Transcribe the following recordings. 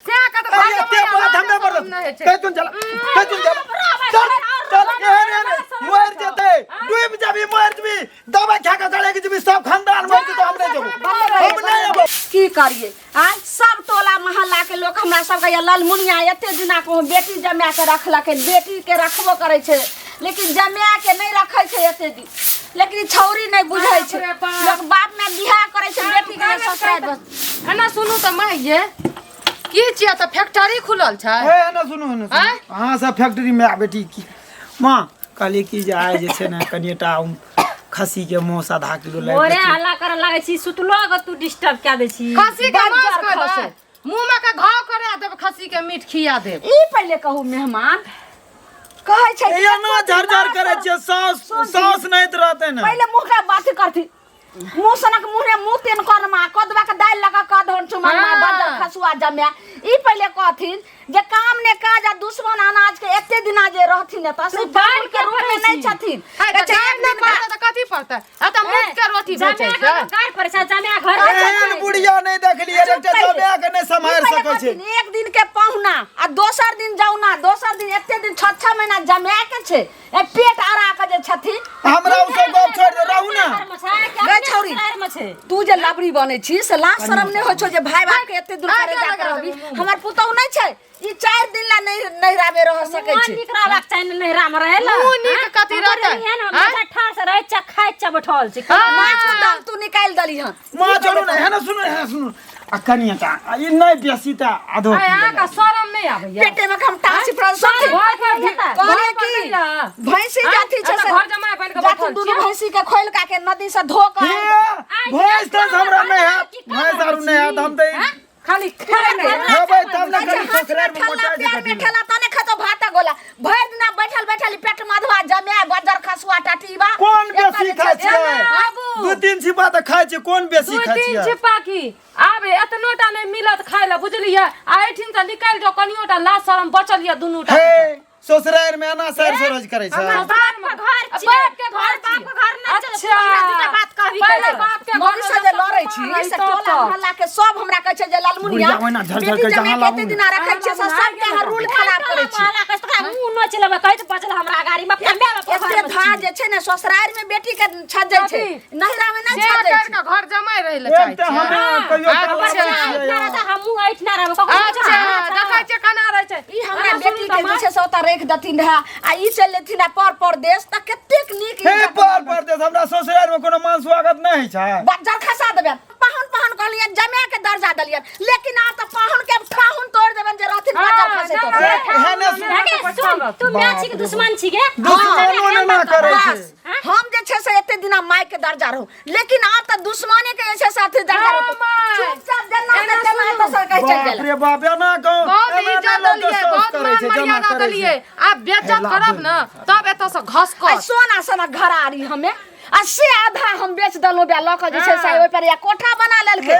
क्या का तो अरे ते बात हमें पर ते तुम चल चल मर जते डूब जाबी मर जबी दवा खा के चलेगी जबी सब खानदान मर के तो हम नहीं जबो हम नहीं जबो की करिए आज सब टोला मोहल्ला के लोग हमरा सब के लालमुनिया एते दिना को बेटी जमा के रखला के बेटी के रखबो करे छे लेकिन जमा के नहीं रखे छे एते दिन लेकिन छौरी नहीं बुझै छे लोग बाप में बियाह करे छे बेटी के ससुराल बस एना सुनू त मैं ये की छिया त फैक्ट्री खुलल छै ए ना सुनो ना हां सब फैक्ट्री में आ बेटी की मां काली की जाय जे छे ना कनिटा खसी के मांस आधा किलो ले ओरे हल्ला करे लागे छी सुतलो ग तू डिस्टर्ब क्या दे छी खसी के मांस खसे मुंह में का घाव करे देब खसी के मीट खिया देब ई पहले कहू मेहमान कहै छै ये ना झरझर करे छे सास नहीं रहते ना पहले मुंह का बात करती मुंह सनक मुंह मुंह तेन करमा कदवा के दाल लगा कदहन चुमन में बदल खसुआ जम्या ई पहले कहथिन जे काम ने काज आ दुश्मन अनाज के एते दिना जे रहथिन त से बाल के रूप में नहीं छथिन अच्छा एक दिन पड़ता त कथि पड़ता आ त मुख के रोटी बेचै छै गाय पर से जमे घर एहन बुढ़िया नहीं देखलिए एकटा जबे के नहीं संभाल सकै छै एक दिन के पहुना आ दोसर दिन जाउना दोसर दिन एते दिन 6 महीना जमा के छै ए पेट आरा के जे छथिन हमरा उ सब गप छोड़ दे रहू ना गे छौरी तू जे लबड़ी बनै छी से लाज शरम नहीं होइ छौ जे भाई बाप के एते दूर करे जा के रहबी हमर पुतौ नहीं छै ई 4 दिन ला नहीं रावे रह सकै छै निकरा बाक चाहिए नहीं राम रहेला मुंह नीक कथि रहतै हां ठाड़ से रह चखाय चबठल छी नाच दम तू निकाल दली हन मां छोड़ू ना है ना सुनो आ कनिया ई नहीं बेसी त आधो आ का शरम नहीं आबैया पेटे में हम टासी पर सब कहले की भैंसी जाती छै से घर जमा बन के जाती दूध भैंसी के खोल का के नदी से धो के भैंस त हमरा में है भैंस आरु नहीं है हम त खाली खाए नहीं हेबै तब ना खाली ससुराल में मोटा जे कथि ठेला तने खतो भाता गोला भर दिना बैठल पेट मधवा जमे बजर खसुआ टाटीबा कोन बेसी खाय छै दू तीन छिपा त खाय छै कोन बेसी खाय छै दू तीन छिपा की आबे एतनोटा नहीं मिलत खाय ला बुझलिए आ एठिन से निकाल जो कनियोटा लाज शरम बचल या दुनूटा हे ससुराल में आना सर सरोज करे छै बाप के घर छी बाप के घर बाप के घर ना चले अच्छा हमरा बात कहबी पहले बाप के मोगी से जे लड़ै छी से टोला मोहल्ला के सब हमरा कहै छै जे लालमुनिया बेटी जमे केते दिन रखै छै सब के रूल खराब करै छी माला कस तोरा मुंह न चलबे कहै छै बचल हमरा गाड़ी में फंबे एते धा जे छै ने ससुराल में बेटी के छजै छै नहिरा में ना छजै छै का घर जमाई रहे ले चाहे त हमें कहियो हमहु ऐठ ना रहबे अच्छा देखै छै कना रहे छै ई हमरा बेटी के जे छै से ओता रख दथिन रहा आ ई चलेथिन परदेश त कतेक नीक हे परदेश हमरा ससुराल में कोनो मान स्वागत नहीं छै बज्जर खसा देबे पाहुन कहलिए जमे के दर्जा दलियन लेकिन आ त पाहुन के पाहुन तोड़ देबन जे रहथिन बज्जर खसे तो तू म्याची के दुश्मन छी गे दुश्मनो ना करे छै हम जे छै से एते दिना माय के दर्जा रहू लेकिन आ त दुश्मने के ऐसे साथे दर्जा रहू चुपचाप जन्ना के जमा तो सर कह चल गेल रे बाप ना कहू बहुत इज्जत दलिए बहुत मान मर्यादा दलिए आप बेइज्जत करब न तब एत से घस कर सोना सोना घर आ रही हमें आ से आधा हम बेच दलो बे लक जे छै से ओइ पर या कोठा बना लेलके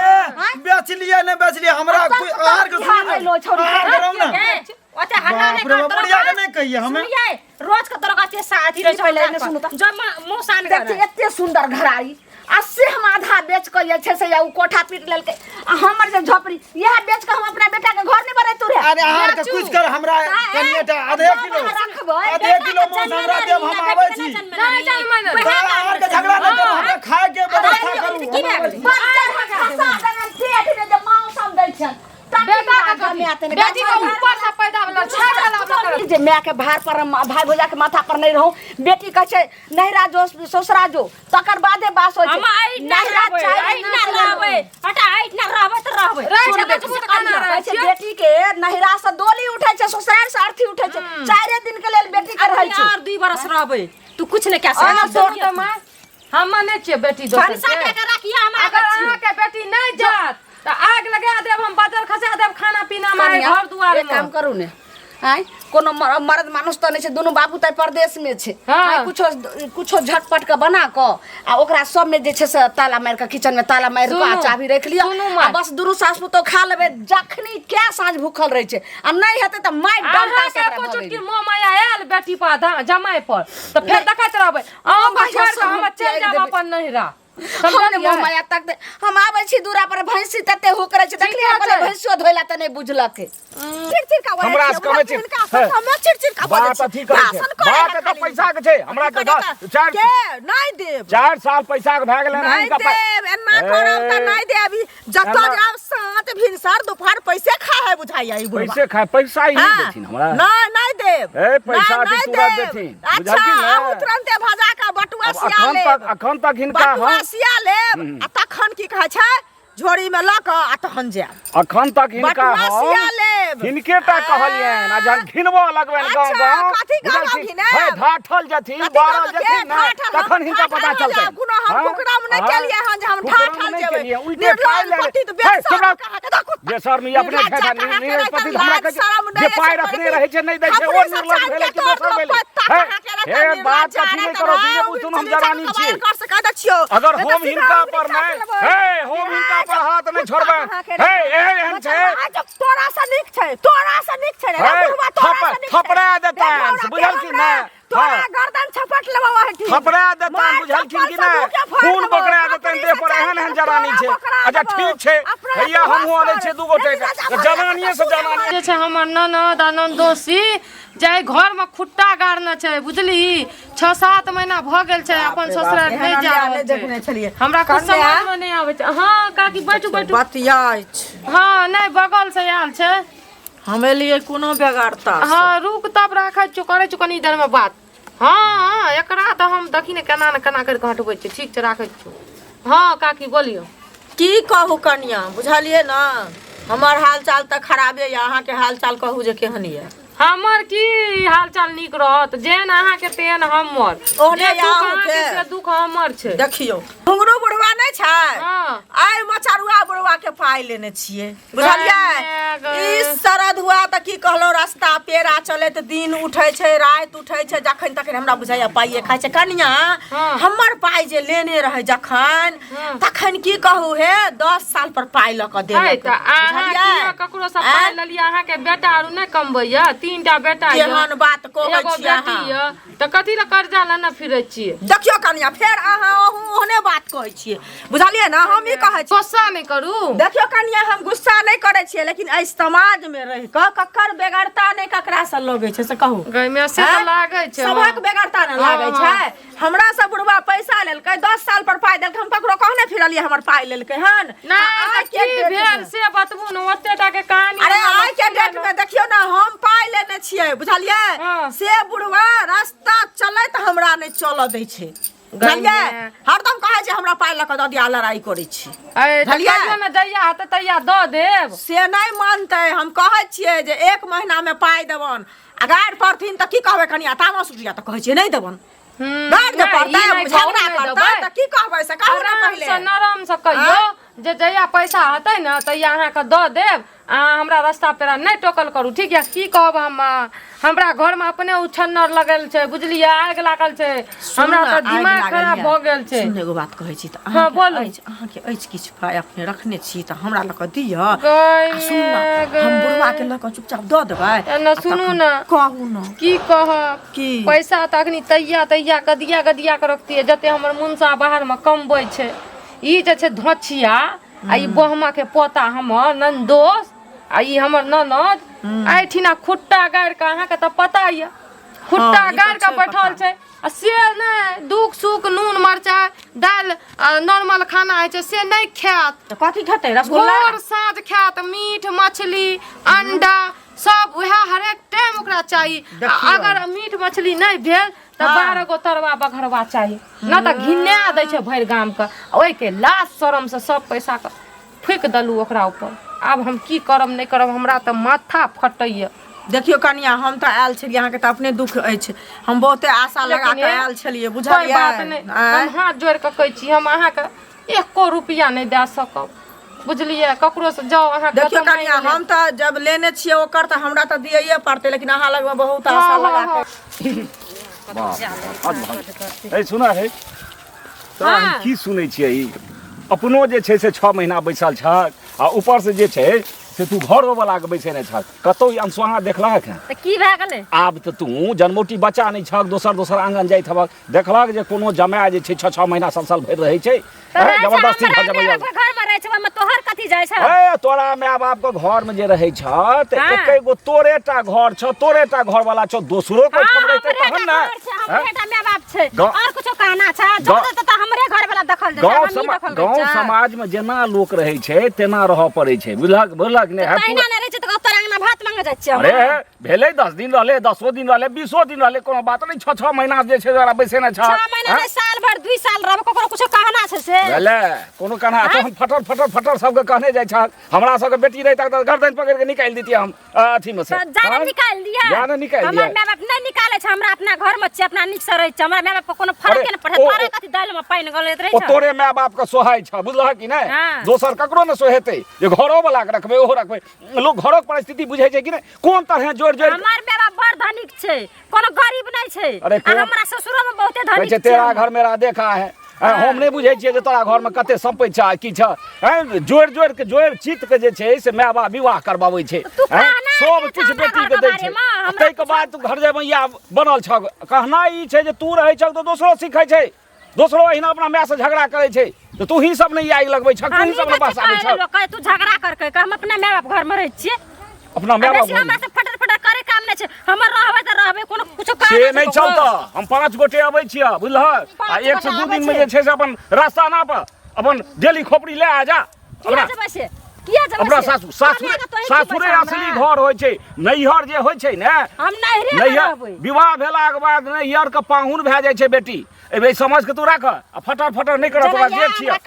बेच लिए ने बेच लिए हमरा कोई आहार के लो छोरी ओते हल्ला नहीं कर बढ़िया के नहीं कहिए हमें रोज के तोरा के साथी रह पहले ने सुनु त जो मौसान कर एते सुंदर घर आई आ से हम आधा बेच के जे छै से या उ कोठा पीट लेलके आ हमर जे झोपड़ी यह बेच के हम अपना बेटा के घर नहीं बने तू रे अरे आहार के कुछ कर हमरा कनिएटा आधे किलो मांस हमरा देब हम आबै छी नहीं जान मन आहार के झगड़ा न करू हमरा खाए के व्यवस्था करू खसा देन पेट में जे मांस हम दै छै बेटा का बेटी के ऊपर से पैदा वाला छाड़ा जे मैं के भार पर भाई भोजा के माथा पर नहीं रहूं बेटी कह छै नहिरा जो ससुरा जो तकर बादे बास होय छै नहिरा चाहि ना रहबे हटा आइत ना रहबे त रहबे बेटी के नहिरा से डोली उठै छै ससुराल से अर्थी उठै छै 4 दिन के लेल बेटी के रहै छै और 2 बरस रहबे तू कुछ नहीं कह सकत हम माने छिए बेटी दोसर के के रखिया हम अगर अहाँ के बेटी नहीं जात त आग लगा देब हम बजर खसा देब खाना पीना में घर दुआर में काम करू ने आय कोनो मर्द मानुस त नहीं छै दोनों बाबू तय प्रदेश में छै कुछो झटपट के बना क आ ओकरा सब में जे छै से ताला मार के किचन में ताला मार के चाबी रख लिया आ बस दुनू सास पुतो खा लेबे जखनी के साँझ भूखल रहे छै आ नहीं हेते त माय डंटा से को चुटकी मोह माया आयल बेटी पर जमाई पर त फिर देखत रहबे आ बछड़ के हम चल जाब अपन नहिरा हमने माया तक हम आबै छी दूरा पर भैंसी तते हो करे छै देखलिए अपन भैंसो धोइला त नहीं बुझलक चिड़चिड़ का हमरा से कमे छै हम चिड़चिड़ का बात अथी करे छै बात त पैसा के छै हमरा त 4 के नहीं देब 4 साल पैसा के भ गेलै नहीं देब एना करब त नहीं देब जत जाब सात भिनसर दोपहर पैसे खा है बुझाइया ई बुढ़वा पैसे खा पैसा ही नहीं देथिन हमरा नहीं देब ए पैसा के तुरंत देथिन बुझलखिन ना तुरंते भजा का बटुआ सिया ले अखन तक हिनका बटुआ सिया लेब आ तखन की कहै छै झोरी में ल क आ तहन जाब अखन तक हिनका बटुआ सिया लेब हिनके टा कहलियन आ जहन घिनबो लगबन गांव गांव कथी गांव घिने हे ढाठल जथिन बारल जथिन ना तखन हिनका पता चलतै कोनो हम कुकराम नहि केलिए हन जे हम ढाठल जेबै उल्टे पाइ ले पति त बेसर बेसर में अपने ठेका निर्पति हमरा के जे पाइ रखने रहै छै नहि दै छै ओ निर्लज भेलै कि बेसर भेलै हे बात कथी नहि करो दिने बुझुन हम जवानी छी अगर हम हिनका पर नहीं हे हम हिनका पर हाथ नहीं छोड़बै हे एहन छै तोरा से नीक छै रे थपड़ा देतान बुझल कि ना तोरा गर्दन छपट लेबा हटी थपड़ा देतान बुझल कि ना खून बकरा देतान देह पर एहन जवानी छै अच्छा ठीक छै भैया हमहु आनै छै दू गोटे के जवानीए से जवानी जे छै हमर ननद आ ननदोसी जाय घर में खुट्टा गाड़ना छै बुझली 6-7 महीना भ गेल छै अपन ससुराल नहीं जा देखने छलिए हमरा कुछ समझ में नहीं आबै छै हां काकी बैठू बतियाइ हां नहीं बगल से आयल छै हमे लिए कोनो बेगारता हां रुक तब राखै छु करै छु कनी देर में बात हां एकरा त हम देखी ने केना कर हटबै छी ठीक छै राखै छु हां काकी बोलियो की कहू कनिया बुझलिए ना हमर हाल चाल त खराबे या अहाँ के हाल चाल कहू जे केहन ये हमर की हाल चाल निक रहत जेन अहाँ के तेन हमर ओहने याहू के से दुख हमर छै देखियो घुंगरू बुढ़वा नै छै हां आइ मचरुआ बुढ़वा के पाइ लेने छिए बुझलिए ई सरद हुआ त की कहलो रास्ता पेरा चले त दिन उठै छै रात उठै छै जखन तखन हमरा बुझाइया पाइए खाइ छै कनिया हमर पाइ जे लेने रहे जखन तखन की कहू हे 10 साल पर पाइ ल क देले त अहाँ किया ककरो से पाइ लेलिए अहाँ के बेटा आरु नै कमबैया 3टा बेटा ये केहन बात कहै छी अहाँ त कथि ल कर्जा लेना फिरै छियै देखियो कनिया फेर अहाँ ओहने बात कहै छियै बुझलिए ना हम ई कहै छी गुस्सा नै करू देखियो कनिया हम गुस्सा नै करै छियै लेकिन एहि समाज में रहि क ककर बेगरता नै ककरा से लगै छै से कहू गै में से त लागै छै सबक बेगरता न लागै छै हमरा से बुढ़वा पैसा लेलकै 10 साल पर पाइ देलकै हम ककरो कहने फिरलिए हमर पाइ लेलकै हन नै की भेल से बतबू न ओतेटा के कहानी अरे आइ के डेट में देखियो ना हम पाइ लेने छियै बुझलिए से बुढ़वा रास्ता चलैत हमरा नै चल दै छै बुझलिए हरदम कहै छै हमरा पाइ ल क द दिया लड़ाई करै छी बुझलिए में जइया हत तइया द देब से नै मानतै हम कहै छियै जे 1 महीना में पाइ देबन अगाड़ पड़थिन त की कहबै कनिया तामस उठिया त कहै छियै नै देबन गाड़ दे पड़तै झगड़ा करतै त की कहबै से कहू ना पहिले नरम से कहियो जे जइया पैसा हतै न तइया अहाँ के द देब अहाँ हमरा रास्ता पेरा नहीं टोकल करू ठीक है की कहब हम हमरा घर में अपने उछन्नर लगल छै बुझलिए आग लागल छै हमरा त दिमाग खराब भ गेल छै सुन एगो बात कहै छी त हां बोलू अहाँ के अछि किछ पाइ अपने रखने छी त हमरा ल क दिय सुन हम बुढ़वा के ल क चुपचाप द देबै न सुनू न कहू न की कहब की पैसा त अखनी तइया गदिया के रखतिए जते हमर मुंसा बाहर में कमबै छै ई जे छै धोछिया आ ई बहमा के पोता हमर नंदोस आ ई हमर ननद आइठिना खुट्टा गाड़ के अहाँ के त पता ये खुट्टा गाड़ के बैठल छै आ से नै दुख सुख नून मरचाई दाल नॉर्मल खाना है छै से नै खात त कथि खेतै रसगुल्ला भोर साँझ खात मीट मछली अंडा सब वह हर एक टाइम ओकरा चाहिए अगर मीट मछली नहीं भेल त 12 गो तरवा बघरवा चाहिए न त घिन्ना दै छै भर गाम के ओइ के लाज शरम से सब पैसा के फेंक दलू ओकरा ऊपर अब हम की करब नहीं करब हमरा त माथा फटैया देखियो कनिया हम त आयल छलिए अहाँ के त अपने दुख अछि हम बहुते आशा लगा के आयल छलिए बुझलिए हम हाथ जोड़ के कहै छी हम अहाँ के 1 रुपया नहीं दे सकब बुझलिए ककरो से जाओ अहाँ देखियो कनिया हम त जब लेने छिए ओकर त हमरा त दियैये पड़तै लेकिन अहाँ लग में बहुत आशा लगा के ए सुना रे त की सुनै छियै ई अपनो जे छै से 6 महीना बैसल छ आ ऊपर से जे छै से तू घरो वाला के बैसे नहीं छक कतौ अनसुहा देखलक है त की भए गेलै आब तऽ तू जन्मोटी बच्चा नहीं छक दोसर आंगन जाइत हबक देखलक जे कोनो जमाय जे छै 6 महीना साल भरि रहै छै जबरदस्ती भऽ जबै घर में रहै छै ओइमे तोहर कथी जाइ छै ए तोरा माय बाप के घर में जे रहै छ त एकै गो तोरेटा घर छ तोरेटा घर वाला छ दोसरो कोइ ठम रहतै तहन ना हमरेटा माय बाप छै और कुछो कहना छै जब त हमरे घर वाला दखल दे गांव समाज में जेना लोक रहै छै तेना रहऽ पड़ै छै बुझलक ने तहिना नै रहै छै त तोरा अंगना भात मांगे जाइ छै अरे भेलै 10 दिन रहले 10 दिन रहले 20 दिन रहले कोनो बात नहीं 6 महीना जे छै जरा बैसे ना छ 6 महीना नहीं साल भर 2 साल रहब ककरो कुछो कहना छै से भेलै कोनो कहना तो हम फटर सबके कहने जाइ छ हमरा सबके बेटी रही तक गर्दन पकड़ के निकाल देती हम अथी में से जाने निकाल दिया जाने निकाल दिया हमर माय बाप नहीं निकाले छै हमरा अपना घर में छै अपना निक से रहै छै हमर माय बाप कोनो फरक के न पड़े तोरे कथि दाल में पानी गलैत रहै ओ छै तोरे माय बाप के सोहाय छ बुझलह कि नै दोसर ककरो न सोहेतै जे घरो वाला के रखबे ओहो रखबे लोग घरो के परिस्थिति बुझै छै कि नै कोन तरह जोड़ हमर माय बाप बड़ धनिक छै कोनो गरीब नै छै हमरा ससुरो में बहुते धनिक छै तेरा घर मेरा देखा है हम नहीं बुझे छियै जे तोरा घर में कते संपत्ति छ की छ जोड़ के जोड़ चित के जे छै से माय बाप विवाह करबाबै छै सब कुछ बेटी के दै छै तै के बाद तू घर जे मैया बनल छ कहना ई छै जे तू रहै छ तो दोसरो सीखै छै दोसरो अहिना अपना माय से झगड़ा करे छै तो तू ही सब नहीं आगि लगबै छ तू ही सब ने पास आबै छ तू झगड़ा करके हम अपना माय बाप घर में रहै छियै अपना माय बाप हमरा से फटर करे काम नै छै हमर रहबै त रहबै कोनो कुछो काम से नहीं चलता हम 5 गोटे आबै छियै बुझलह आ 1 से 2 दिन में जे छै से अपन रास्ता ना पर अपन डेली खोपड़ी ले आ जा किया जबै से किया जबै अपना सासुरे असली घर होय छै नैहर जे होय छै ने हम नैहरे रहबै विवाह भेला के बाद नैहर के पाहुन भए जाइ छै बेटी एबे समझ के तू राख आ फटर नहीं करत तोरा जे छियै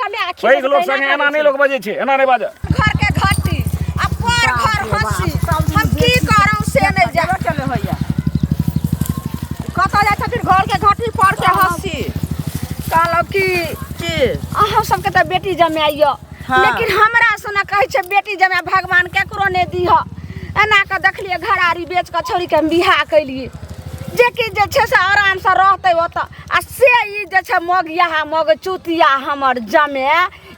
पैघ लोग संगे एना नहीं लोग बजै छै एना नहीं बाज घर के घाटी आ पर घर हंसी हम की करौ से नहीं जानो चले होइया कत जाय छथिन घर के घाटी पर के हंसी कहलो की अहाँ सबके त बेटी जमाइयो लेकिन हमरा सुना कहै छै बेटी जमा भगवान केकरो ने दीह एना के देखलिए घरारी बेच के छोड़ी के हम बियाह कैलिए जे कि जे छै से आराम से रहतै ओत आ से ई जे छै मगिया मग चुतिया हमर जमे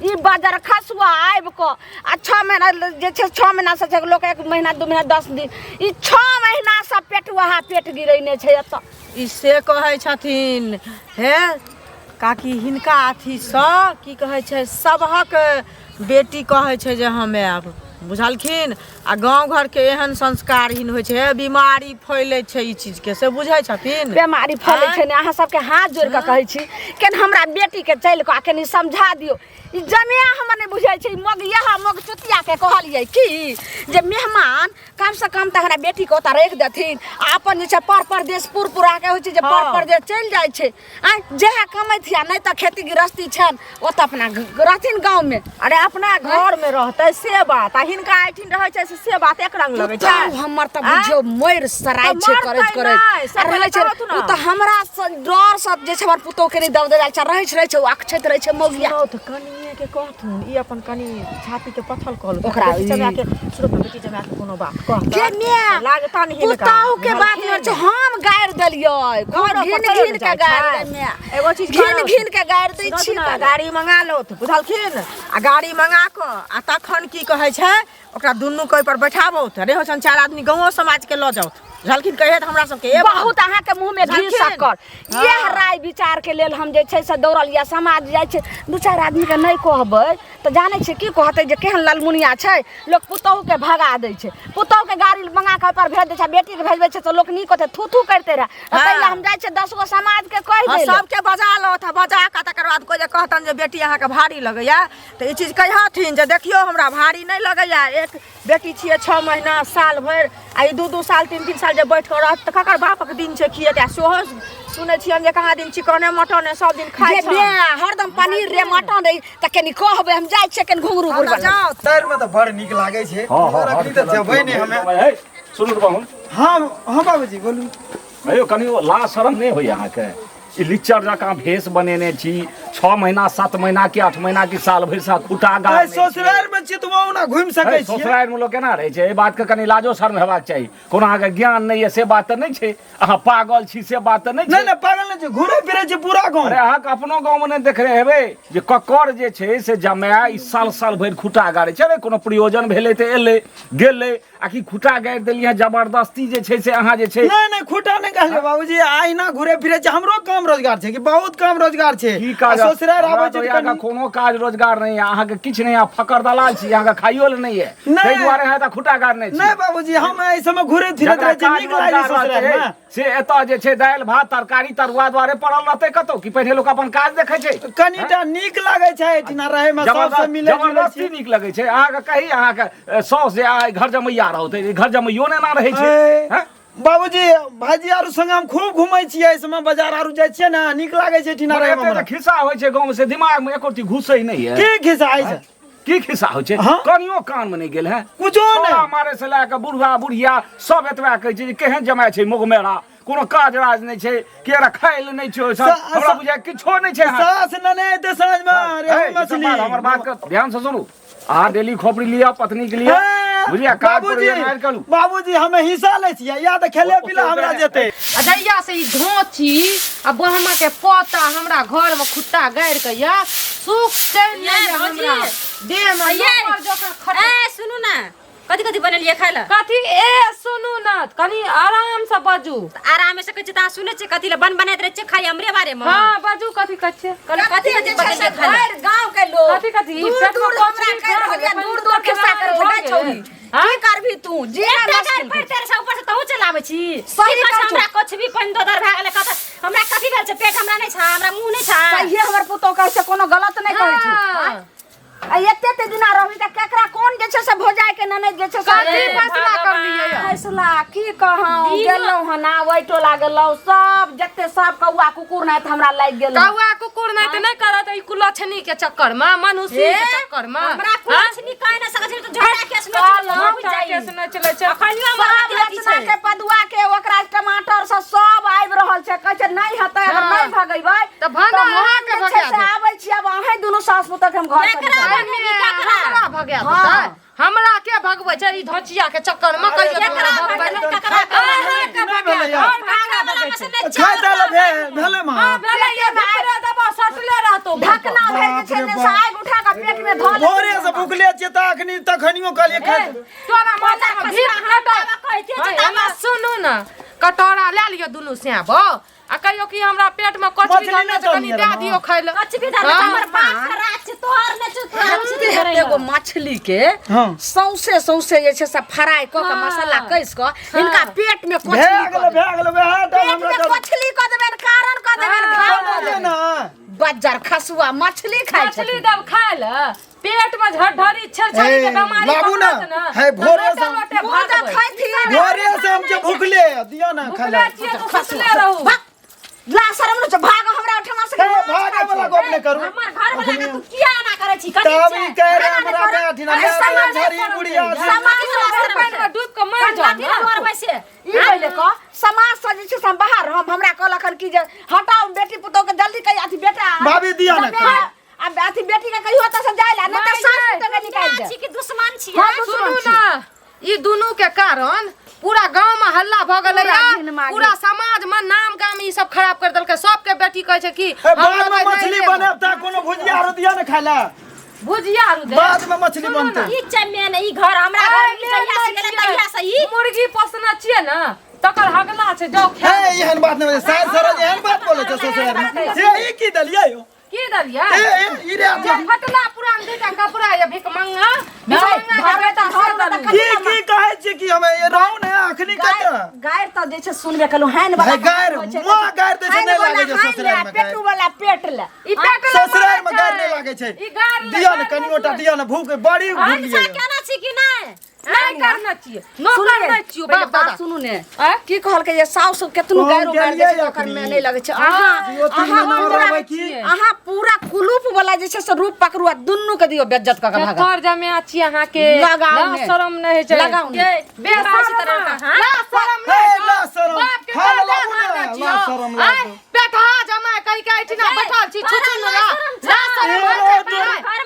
ई बाजार खसुआ आबि क आ 6 महीना जे छै 6 महीना से लोक 1 महीना 2 महीना 10 दिन ई 6 महीना से पेट गिरैने छै एत ई से कहै छथिन हे काकी हिनका अथी सँ की कहै छै सबहक बेटी कहै छै जे हम आब बुझलखिन आ गांव घर के एहन संस्कारहीन होइ छै बीमारी फैलै छै ई चीज के से बुझै छथिन बीमारी फैलै छै ने अहाँ सबके हाथ जोड़ के कहै छी केन हमरा बेटी के चल के कनी समझा दियो ई जमिया हमर नहीं बुझै छै मगिया मग चुतिया के कहलिए की जे मेहमान कम से कम त हमरा बेटी के ओता रख देथिन अपन जे छै परदेश पुरपुरा के होइ छै जे परदेश चल जाइ छै आ जेहा कमैथिया नहीं त खेती गृहस्थी छन ओत अपना रहथिन गांव में अरे अपना घर में रहतै से बात आ हिनका आइठिन रहै छै से बात एक रंग लगै छै हमर त बुझियो मर सराय छै करैत रहै छै उ त हमरा डर सब जे छै हमर पुतो के नहीं दब दे छै रहै छै अक्षत रहै छै मगिया त कनिए के कहथुन ई अपन कनी छाती के पथल कहल ओकरा जमा के शुरू बेटी जमा के कोनो बात कह के ने लागता नहीं हिनका पुताऊ के बात नहीं छै हम गायर देलियै घिन के गायर में एगो चीज घिन के गायर दै छी गाड़ी मंगा लो त बुझलखिन आ गाड़ी मंगा क आ तखन की कहै छै ओकरा दुन्नू कोई पर बैठाबो त रे हो सन 4 आदमी गांव समाज के ल जाओ झलखिन कहे त हमरा सबके बहुत अहाँ के मुंह में घी शक्कर यह राय विचार के लेल हम जे छै से दौड़ल या समाज जाय छै 2-4 आदमी के नहीं कहबै त जाने छै की कहतै जे केहन ललमुनिया छै लोग पुतौह के भगा दै छै पुतौह के गाड़ी मंगा के पर भेज दै छै बेटी के भेजबै छै त लोग नी कहतै थू करते रह तैला हम जाय छै 10 गो समाज के कह दे सबके बजा लो त बजा का तकर बाद कोई जे कहतन जे बेटी अहाँ के भारी लगैया त ई चीज कहथिन जे देखियो हमरा भारी नहीं लगैया एक बेटी छिए 6 महीना साल भर आ 2 साल 3 साल जे बैठ के रहत त ककर बाप के दिन छै खिएता सोहो सुनै छियन जे कहाँ दिन चिकने मटन सब दिन खाइ छै हरदम पनीर रे मटन रे त कनी कहबै हम जाय छै कनी घुंगरू गुरबा जाओ तैर में तो बड़ निक लागे छै रखनी त जेबै ने हमें सुनु बाबू हां बाबूजी बोलू अयो कनी ला शरम नहीं होय अहाँ के ई लिच्चर जकाँ भेष बनेने छी 6 महीना 7 महीना की 8 महीना की साल भरि से खुटा गाड़ ससुराल में चितवाओ ना घुमि सकै छी ससुराल में लोग केना रहे छै ए बात के कनी लाजो शर्म हेबाक चाही कोनो अहाँके ज्ञान नहीं है से बात त नहीं छै अहाँ पागल छी से बात त नहीं छै नहीं पागल नहीं छै घुरे फिरे छै पूरा गांव अरे अहाँके अपनो गांव में नहीं देखने हेबै जे ककर जे छै से जमाय ई साल भरि खुटा गाड़े छै रे कोनो प्रयोजन भेलै त एलै गेलै आ कि खुटा गाड़ि देलियै जबरदस्ती जे छै से अहाँ जे छै नहीं खुटा नहीं कहले बाबूजी आइना घुरे फिरे छै हमरो काम रोजगार छै कि बहुत काम रोजगार छै की काज ससुराल आबै छै अहाँके कोनो काज रोजगार नहीं है अहाँके किछ नहीं है फकर दलाल छी अहाँके खाइयो ले नहीं है ताहि दुआरे अहाँ त खुटा गाड़ने छी नहीं बाबूजी हम एहि समय घुरे फिरे रहै छी नीक लागै ससुराल में से एतऽ जे छै दालि भात तरकारी तरुआ द्वारे पड़ल रहतै कतौ कि पहिने लोक अपन काज देखै छै कनिटा नीक लागै छै एठिना रहै में सबसे मिलै जबरदस्ती नीक लगै छै अहाँके कही अहाँके सौस जे घर जमैया रहतै घर जमैयो ने ना रहै छै बाबूजी भाजी आरु संग हम खूब घुमै छियै एहि समय बाजार आरु जाइ छियै ना नीक लागै छै एठिना रहै में खिस्सा होइ छै गाँव से दिमाग में एकोटी घुसै नहीं है की खिस्सा है की खिस्सा होइ छै कनियो कान में नहीं गेल है कुछो नहीं मारे से लए के बुढ़वा बुढ़िया सब एतबा कहै छै केहन जमाय छै मुगमेरा कोनो काज राज नहीं छै केरा खाइल नहीं छै हमरा बुझाय किछो नहीं छै सास नने एते साँझ में रे मछली हमर बात के ध्यान से सुनू अहाँ डेली खोपड़ी लिया पत्नी के लिए बुझिया बाबूजी हमें हिस्सा ले छियै या त खेले पिला हमरा जेते अदैया से ई धोची आ बहमा के पोता हमरा घर में खुट्टा गाड़ के या सुख चैन नहीं हमरा देह में ए सुनू ना कथी कथी बनलिए खाय ला कथी ए सुनू ना कनी आराम से बाजू आराम से कहै छी त सुनै छी कथी ला बनैत रहै छै खाली हमरे बारे में हां बाजू कथी कहै छै कथी कथी बनलिए खाय ला गांव के लोग कथी कथी पेट में कोचरी दूर दूर खिस्सा कर भागा छोड़ी की करबी तू जी मुश्किल पर तेरे से ऊपर से तहु चलाबै छी सही हमरा कुछ भी पन दोदर भए गेलै कत हमरा कथी भेल छै पेट हमरा नहीं छा हमरा मुंह नहीं छा सही हमर पुतो कहै छै कोनो गलत नहीं कहै छै आ एते दिना रहबी त केकरा कोन जे छै से भोजाय के नने जे छै से फैसला कर लियै फैसला की कहौ गेलौ हना वैटो लागलौ सब जत्ते सब कौआ कुकुर नै त हमरा लाग गेल कौआ कुकुर नै त नै करत ई कुलछनी के चक्कर में मनुष्य के चक्कर में हमरा कुलछनी काहे न सकै छै तो झगड़ा केस में चलै छै अखनियो रचना के पदुआ के ओकरा टमाटर से सब आबि रहल छै कहै छै नहीं हतै अगर नहीं भगैबै त भागा वहां के भगा से आबै छी अब अहे दुनु सास पुतोह के हम घर पर हमरा भगा देतै हमरा के भगबै छै ई धचिया के चक्कर में कहियो एकरा खाय दल भेले मां हां भेले ये भरे दबा सटले रहतो ढकना भेल छै ने साग उठा के पेट में धो ले भोरे से भुखले छियै त तखनियो कहलिए खाय तोरा माथा में भीख हटा कहै छै सुनू ना कटोरा ले लियो दुनु स्याब आ कहियो कि हमरा पेट में कचरी धरने छै कनी दे दियो खाय ले कचरी धर हमर बाप का रात छै तोहर ने छै एगो मछली के सौसे जे छै से फ्राई क के मसाला कस क इनका पेट में भेगल हमरा मछली क देबन कारण क देबन घाव ना बज्जर खसुआ मछली खाय छै मछली दब खाय ले पेट में झड़झड़ी छरछरी के बीमारी लाबू ना है भोरे से हम जे भुखले दियो ना खाला खसले रहू ला शरम न भाग हमरा उठमा से भागे वाला गप नै करू हमर घर वाला के तू किया ना करे छी कथि तब ई कह रे हमरा बैठी ना झरी बुढ़िया समाज में डूब के मर जा घर वैसे ई पहले क समाज से जे छै से बाहर हम हमरा कहलखन कि जे हटाओ बेटी पुतो के जल्दी कहि अथी बेटा भाभी दिया ना अब अथी बेटी के कहियो त से जाय ला न त सास पुतो के निकाल दे छी कि दुश्मन छी सुनू ना ई दुनू के कारण पूरा गांव में हल्ला भ गेलै पूरा समाज में नाम गाम ई सब खराब कर देलकै सबके बेटी कहै छै कि बाद में मछली बनता कोनो भुजिया आरो दिया ना खाला भुजिया आरो दे बाद में मछली बनता ई चमे ने ई घर हमरा घर में कहिया से गेलै तहिया से ई मुर्गी पोसना छियै ना तकर हगला छै जाओ हे एहन बात नै सास सरज एहन बात बोले छै ससुराल में से ई की दलिया यो की दलिया ई रे फटला पुरान देटा कपड़ा या भिक मंगा के बेटा सर दलिया की कहै छै कि हम रहू ने अखनी कत गायर त जे छै सुनबे कलु हैन भाई गायर मां गायर दे छै नै लागे छै ससुराल में पेटू वाला पेट ले ई पेट ससुराल में गायर नै लागे छै दिया ने कनियोटा दिया ने भूख बड़ी भूख केना छी कि नै नहीं करना चाहिए नो करना चाहिए बाप दादा सुनू ने की कहल के ये साउस केतनो गायरो गाड़ दे छै ओकर में नहीं लगे छै अहाँ पूरा कुलूप वाला जे छै से रूप पकड़ुआ दुन्नु के दियो बेइज्जत क के भागा कर जमे अछि अहाँ के लगाओ ना शरम नहीं छै लगाओ बेशरम तरह का हां ला शरम बाप के खा ला छी ला शरम ला आय बेटा जमा कहि के एठिना बैठल छी छुछु न ला शरम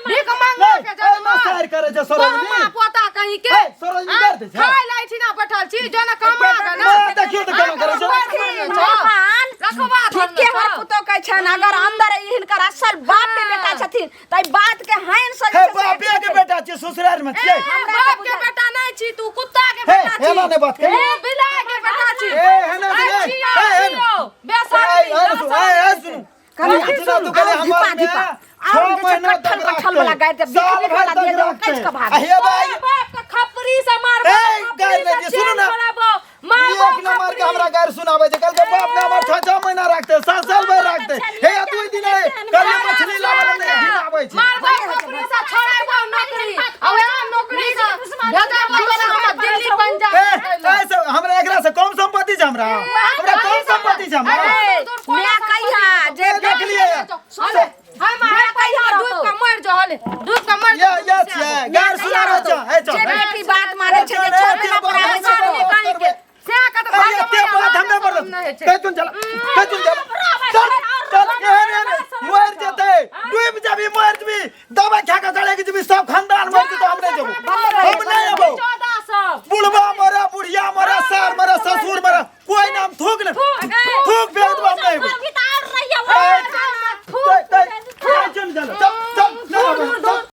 भीख मांगो के जमा सार करे छ सरोज मां पोता कहि के सरोज कर दे छ खाय ला एठिना बैठल छी जना कमा के ना देखियो त केना करे छ रखवा ठीके हर पुतो कहै छन अगर अंदर हिनकर असल बाप के बेटा छथिन त ई बात के हाइन से हे बापे के बेटा छी ससुराल में छी बाप के बेटा नहीं छी तू कुत्ता के बेटा छी हे ना बात के बिलाय के बेटा छी ए हेना सुन तू करे हमर आओ कठल वाला गाय के बिखरी वाला दे दो कैस का भाग हे भाई बाप का खपरी से मार गाय ने सुनो ना मार एक नंबर के हमरा गाय सुनावे छै कल के बाप ने हमर 6 महीना रखते 7 साल भर रखते हे तू दिन कल मछली लावल नहीं गिनावे छै मार खपरी से छोड़ाबो नौकरी अब नौकरी से भेजा वाला हम दिल्ली पंजाब ऐसे हमरा एकरा से कम संपत्ति छै हमरा कम संपत्ति छै हमरा मैं कहिया जे देख लिए हम कहिया दूध का मर जो हले दूध का मर ये छै गाय सुनावे छै हे जे बेटी बात माने छै जे छोड़ ना पड़ावे छै से का तो भाग बात हमें पर चल